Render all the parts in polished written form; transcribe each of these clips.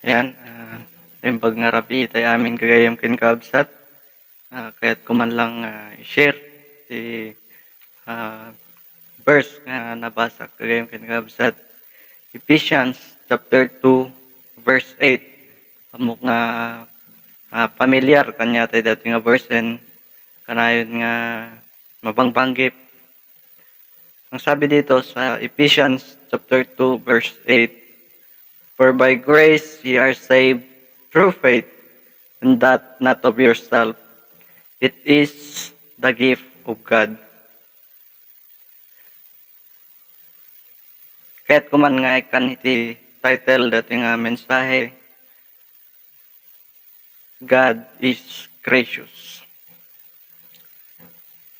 Ayan, imbag nga rabi iti amin gagayem ken kabsat, kaya't ko man lang i-share ti verse nga nabasa kagayem ken kabsat. Ephesians chapter 2 verse 8. Amok nga pamilyar kanya tayo dati nga verse and kanayon nga mabangbanggip. Ang sabi dito sa Ephesians chapter 2 verse 8, "For by grace ye are saved through faith, and that not of yourself. It is the gift of God." Kaya't kuman nga ikan iti title dati nga mensahe, God is gracious.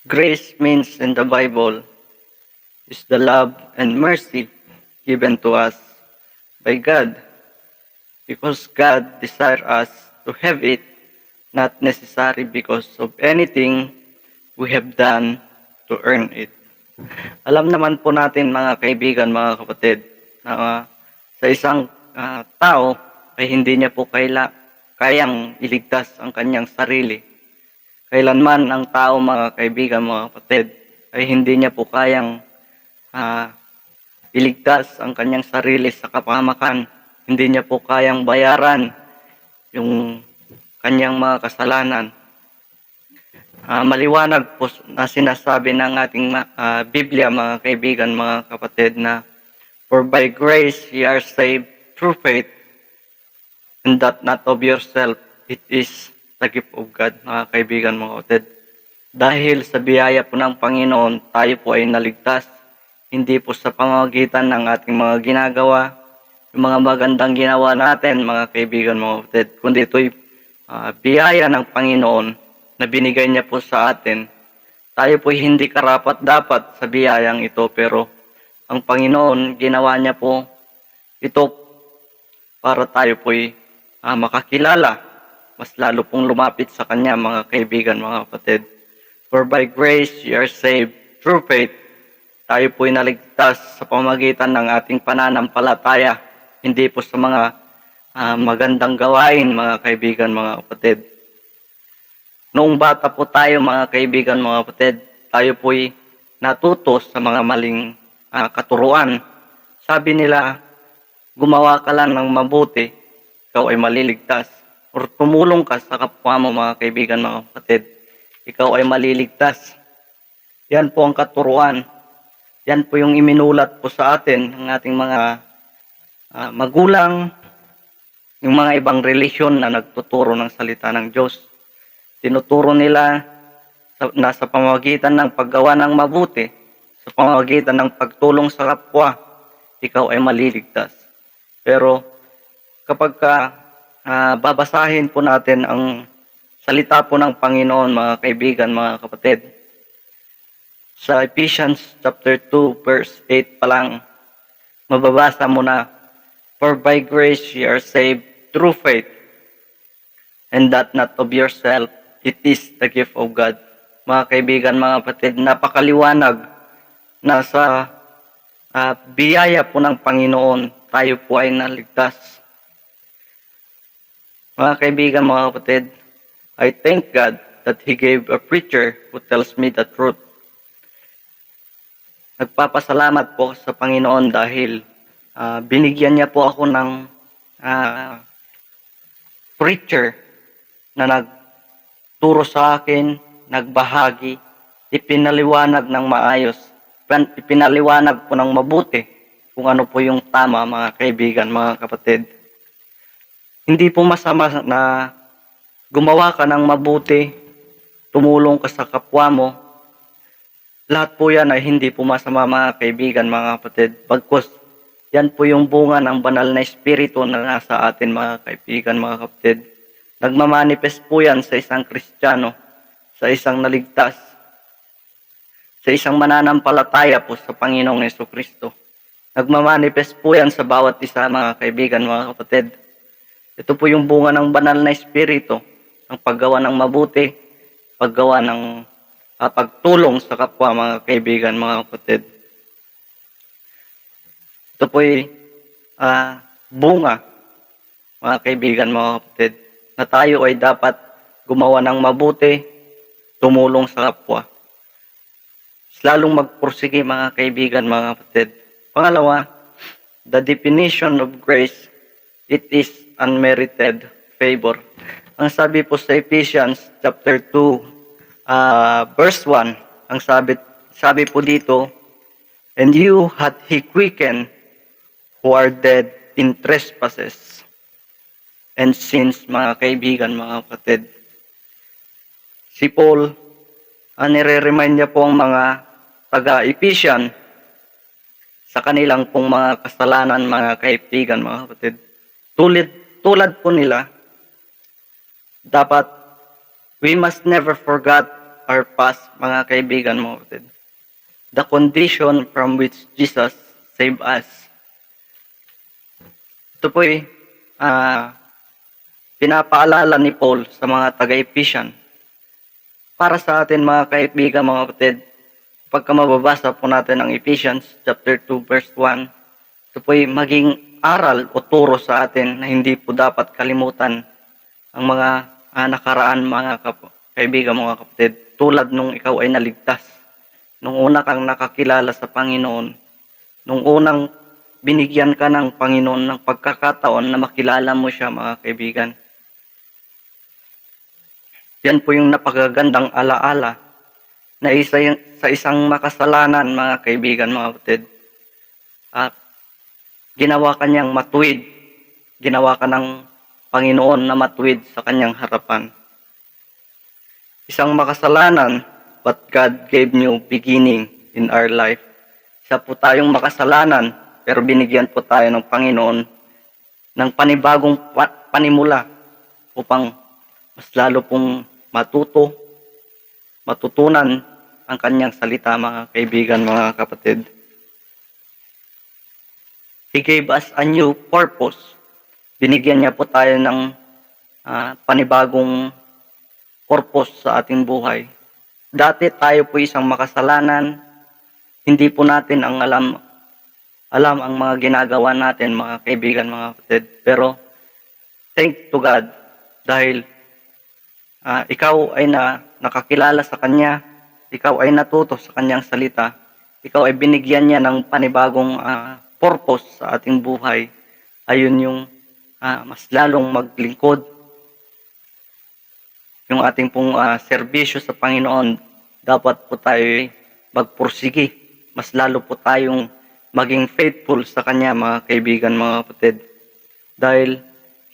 Grace means in the Bible is the love and mercy given to us by God, because God desires us to have it, not necessary because of anything we have done to earn it. Alam naman po natin mga kaibigan, mga kapatid, na sa isang tao ay hindi niya po kayang iligtas ang kanyang sarili. Kailanman ang tao, mga kaibigan, mga kapatid, ay hindi niya po kayang iligtas ang kanyang sarili sa kapahamakan. Hindi niya po kayang bayaran yung kanyang mga kasalanan. Maliwanag po na sinasabi ng ating Biblia, mga kaibigan, mga kapatid, na for by grace ye are saved through faith, and that not of yourself, it is the gift of God, mga kaibigan, mga kapatid. Dahil sa biyaya po ng Panginoon, tayo po ay naligtas, hindi po sa pamamagitan ng ating mga ginagawa, yung mga magandang ginawa natin, mga kaibigan, mga kapatid, kundi ito'y biyaya ng Panginoon na binigay niya po sa atin. Tayo po hindi karapat-dapat sa biyayang ito, pero ang Panginoon, ginawa niya po ito para tayo po makakilala, mas lalo pong lumapit sa Kanya, mga kaibigan, mga kapatid. For by grace you are saved through faith. Tayo po naligtas sa pamamagitan ng ating pananampalataya, hindi po sa mga magandang gawain, mga kaibigan, mga kapatid. Noong bata po tayo, mga kaibigan, mga kapatid, tayo po'y natuto sa mga maling katuruan. Sabi nila, gumawa ka lang ng mabuti, ikaw ay maliligtas. Or tumulong ka sa kapwa mo, mga kaibigan, mga kapatid, ikaw ay maliligtas. Yan po ang katuruan. Yan po yung iminulat po sa atin ng ating mga magulang, yung mga ibang relisyon na nagtuturo ng salita ng Diyos. Tinuturo nila na sa pamamagitan ng paggawa ng mabuti, sa pamamagitan ng pagtulong sa kapwa, ikaw ay maliligtas. Pero kapag babasahin po natin ang salita po ng Panginoon, mga kaibigan, mga kapatid, sa Ephesians chapter 2 verse 8 pa lang, mababasa mo na, "For by grace ye are saved through faith, and that not of yourself, it is the gift of God." Mga kaibigan, mga kapatid, napakaliwanag na sa biyaya po ng Panginoon, tayo po ay naligtas. Mga kaibigan, mga kapatid, I thank God that He gave a preacher who tells me the truth. Nagpapasalamat po sa Panginoon dahil binigyan niya po ako ng preacher na nagturo sa akin, nagbahagi, ipinaliwanag ng maayos, ipinaliwanag po ng mabuti kung ano po yung tama, mga kaibigan, mga kapatid. Hindi po masama na gumawa ka ng mabuti, tumulong ka sa kapwa mo. Lahat po yan ay hindi po masama, mga kaibigan, mga kapatid. Bagkus, yan po yung bunga ng banal na espiritu na nasa atin, mga kaibigan, mga kapatid. Nagmamanifest po yan sa isang Kristiyano, sa isang naligtas, sa isang mananampalataya po sa Panginoong Jesucristo. Nagmamanifest po yan sa bawat isa, mga kaibigan, mga kapatid. Ito po yung bunga ng banal na espiritu, ang paggawa ng mabuti, paggawa ng pagtulong sa kapwa, mga kaibigan, mga kapatid. Ito po'y bunga mga kaibigan, mga kapatid, na tayo ay dapat gumawa ng mabuti, tumulong sa kapwa. Lalong magpursige, mga kaibigan, mga kapatid. Pangalawa, the definition of grace, it is unmerited favor. Ang sabi po sa Ephesians chapter 2, verse 1, ang sabi po dito, and you hath he quickened who are dead in trespasses and sins, mga kaibigan, mga kapatid. Si Paul, nire-remind niya po ang mga taga-Ephesian sa kanilang pong mga kasalanan, mga kaibigan, mga kapatid. Tulad po nila, dapat we must never forget our past, mga kaibigan, mga kapatid. The condition from which Jesus saved us. Ito po pinapaalala ni Paul sa mga taga-Ephesian. Para sa atin, mga kaibigan, mga kapatid, pagka mababasa po natin ang Ephesians chapter 2 verse 1, ito po maging aral o turo sa atin na hindi po dapat kalimutan ang mga nakaraan, mga kaibigan, mga kapatid. Tulad nung ikaw ay naligtas, nung una kang nakakilala sa Panginoon, nung unang binigyan ka ng Panginoon ng pagkakataon na makilala mo siya, mga kaibigan. Yan po yung napakagandang alaala na sa isang makasalanan, mga kaibigan, mga kapatid. Ginawa ka niyang matuwid. Ginawa ka ng Panginoon na matuwid sa kanyang harapan. Isang makasalanan, but God gave new beginning in our life. Isa po tayong makasalanan, pero binigyan po tayo ng Panginoon ng panibagong panimula upang mas lalo pong matutunan ang kanyang salita, mga kaibigan, mga kapatid. He gave us a new purpose. Binigyan niya po tayo ng panibagong purpose sa ating buhay. Dati tayo po isang makasalanan, hindi po natin alam ang mga ginagawa natin, mga kaibigan, mga kapatid. Pero thank to God dahil ikaw ay nakakilala sa Kanya, ikaw ay natuto sa Kanyang salita, ikaw ay binigyan niya ng panibagong purpose sa ating buhay. Ayun yung mas lalong maglingkod, yung ating pong serbisyo sa Panginoon. Dapat po tayo magpursige, mas lalo po tayong maging faithful sa Kanya, mga kaibigan, mga kapatid. Dahil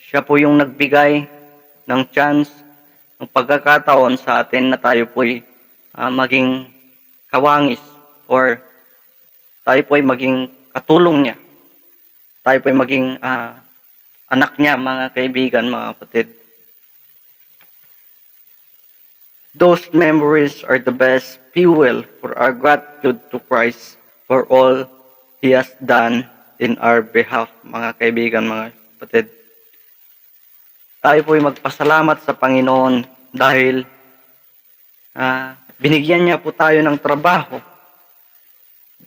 siya po yung nagbigay ng chance, ng pagkakataon sa atin na tayo po'y maging kawangis or tayo po'y maging katulong niya. Tayo po'y maging anak niya, mga kaibigan, mga kapatid. Those memories are the best fuel for our gratitude to Christ for all He has done in our behalf, mga kaibigan, mga kapatid. Tayo po'y magpasalamat sa Panginoon dahil binigyan niya po tayo ng trabaho.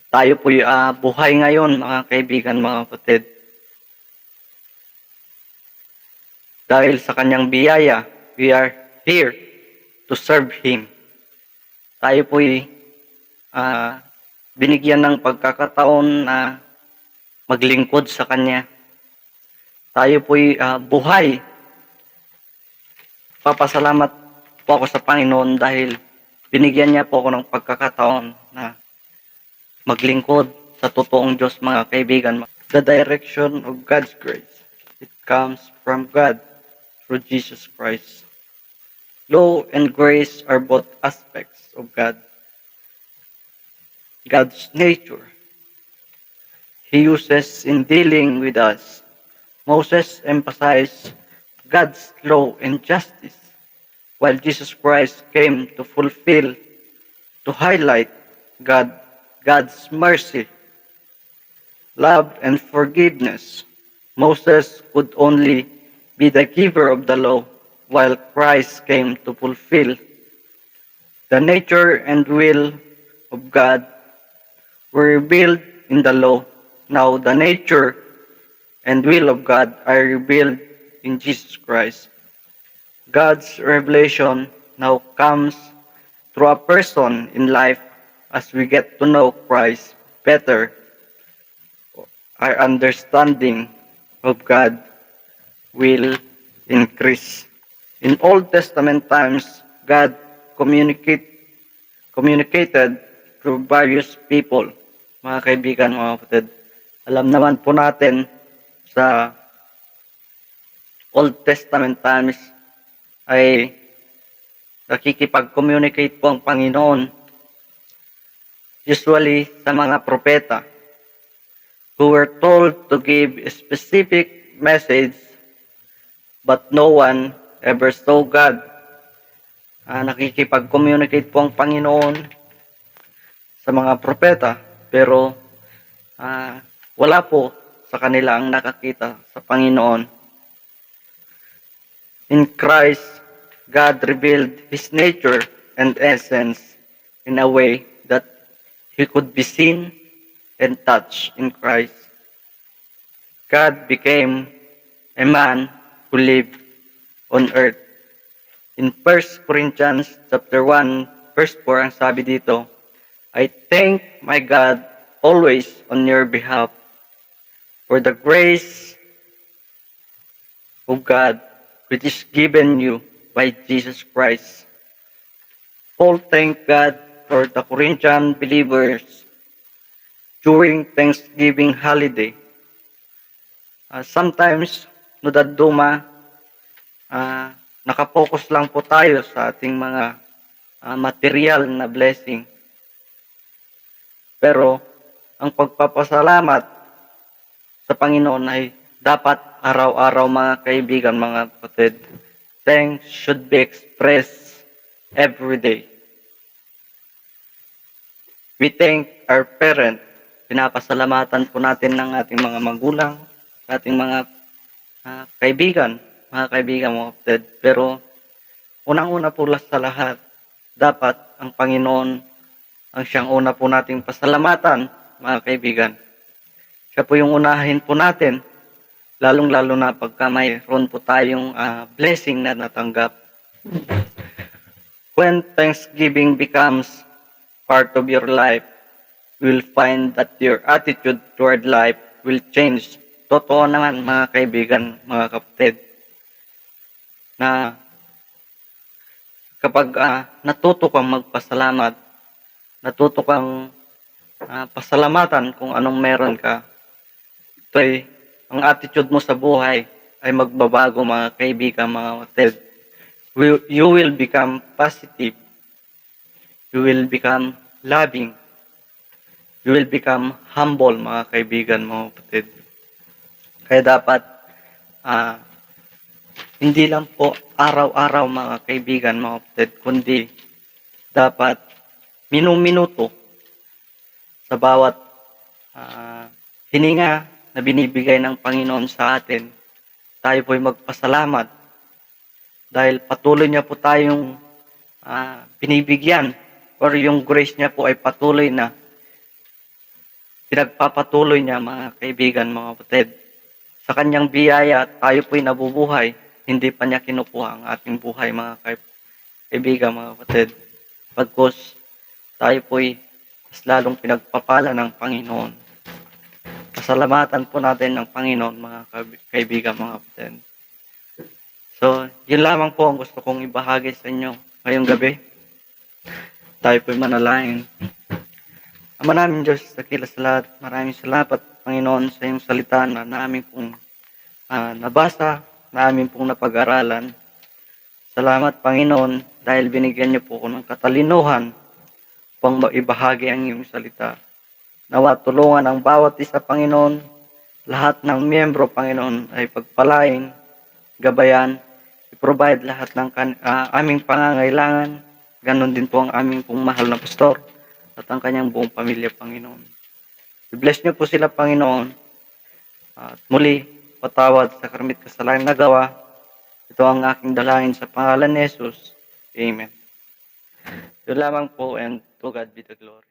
Tayo po'y buhay ngayon, mga kaibigan, mga kapatid. Dahil sa kanyang biyaya, we are here to serve Him. Tayo po'y binigyan ng pagkakataon na maglingkod sa Kanya. Tayo po'y buhay. Papasalamat po ako sa Panginoon dahil binigyan niya po ako ng pagkakataon na maglingkod sa totoong Diyos, mga kaibigan. The direction of God's grace, it comes from God through Jesus Christ. Law and grace are both aspects of God's nature. He uses in dealing with us. Moses emphasized God's law and justice, while Jesus Christ came to highlight God's mercy, love, and forgiveness. Moses could only be the giver of the law, while Christ came to fulfill. The nature and will of God were revealed in the law. Now the nature and will of God are revealed in Jesus Christ. God's revelation now comes through a person in life as we get to know Christ better. Our understanding of God will increase. In Old Testament times, God communicated through various people. Mga kaibigan, mga kapatid, alam naman po natin sa Old Testament times ay nakikipag-communicate po ang Panginoon usually sa mga propeta who were told to give a specific message but no one ever saw God. Nakikipag-communicate po ang Panginoon sa mga propeta pero wala po sa kanila ang nakakita sa Panginoon. In Christ, God revealed His nature and essence in a way that He could be seen and touched in Christ. God became a man who lived on earth. In 1 Corinthians chapter 1, verse 4, ang sabi dito, I thank my God always on your behalf for the grace of God which is given you by Jesus Christ. Paul thanked God for the Corinthian believers during Thanksgiving holiday. Sometimes, no daduma, nakapokus lang po tayo sa ating mga material na blessing. Pero, ang pagpapasalamat sa Panginoon ay dapat araw-araw, mga kaibigan, mga kapatid. Thanks should be expressed every day. We thank our parents. Pinapasalamatan po natin ng ating mga magulang, ating mga kaibigan, mga kapatid. Pero unang-una po sa lahat, dapat ang Panginoon ang siyang una po nating pasalamatan, mga kaibigan. Siya po yung unahin po natin, lalong-lalo na pagka mayroon po tayong blessing na natanggap. When Thanksgiving becomes part of your life, you will find that your attitude toward life will change. Totoo naman, mga kaibigan, mga kapatid, na kapag natuto kang magpasalamat, natuto kang pasalamatan kung anong meron ka, ito ay ang attitude mo sa buhay ay magbabago, mga kaibigan, mga kapatid. You will become positive. You will become loving. You will become humble, mga kaibigan, mga kapatid. Kaya dapat hindi lang po araw-araw, mga kaibigan, mga kapatid, kundi dapat minuto sa bawat hininga na binibigay ng Panginoon sa atin, tayo po'y magpasalamat dahil patuloy niya po tayong binibigyan or yung grace niya po ay patuloy na pinagpapatuloy niya, mga kaibigan, mga kapatid. Sa kanyang biyaya, tayo po'y nabubuhay, hindi pa niya kinukuha ang ating buhay, mga kaibigan, mga kapatid. Pagkos tayo po'y mas lalong pinagpapala ng Panginoon. Pasalamatan po natin ng Panginoon, mga kaibigan, mga kapatid. So, yun lamang po ang gusto kong ibahagi sa inyo ngayong gabi. Tayo po'y manalangin. Ama namin Diyos, dakila sa lahat, maraming salamat, Panginoon, sa iyong salita na namin pong nabasa, namin pong napag-aralan. Salamat, Panginoon, dahil binigyan niyo po ako ng katalinuhan upang maibahagi ang iyong salita. Nawa tulungan ang bawat isa, Panginoon, lahat ng miyembro, Panginoon, ay pagpalain, gabayan, i-provide lahat ng aming pangangailangan. Ganon din po ang aming pong mahal na pastor at ang kanyang buong pamilya, Panginoon. I-bless niyo po sila, Panginoon. At muli, patawad sa karamit kasalanan na gawa. Ito ang aking dalangin sa pangalan ni Jesus. Amen. Yun lamang po, and to God be the glory.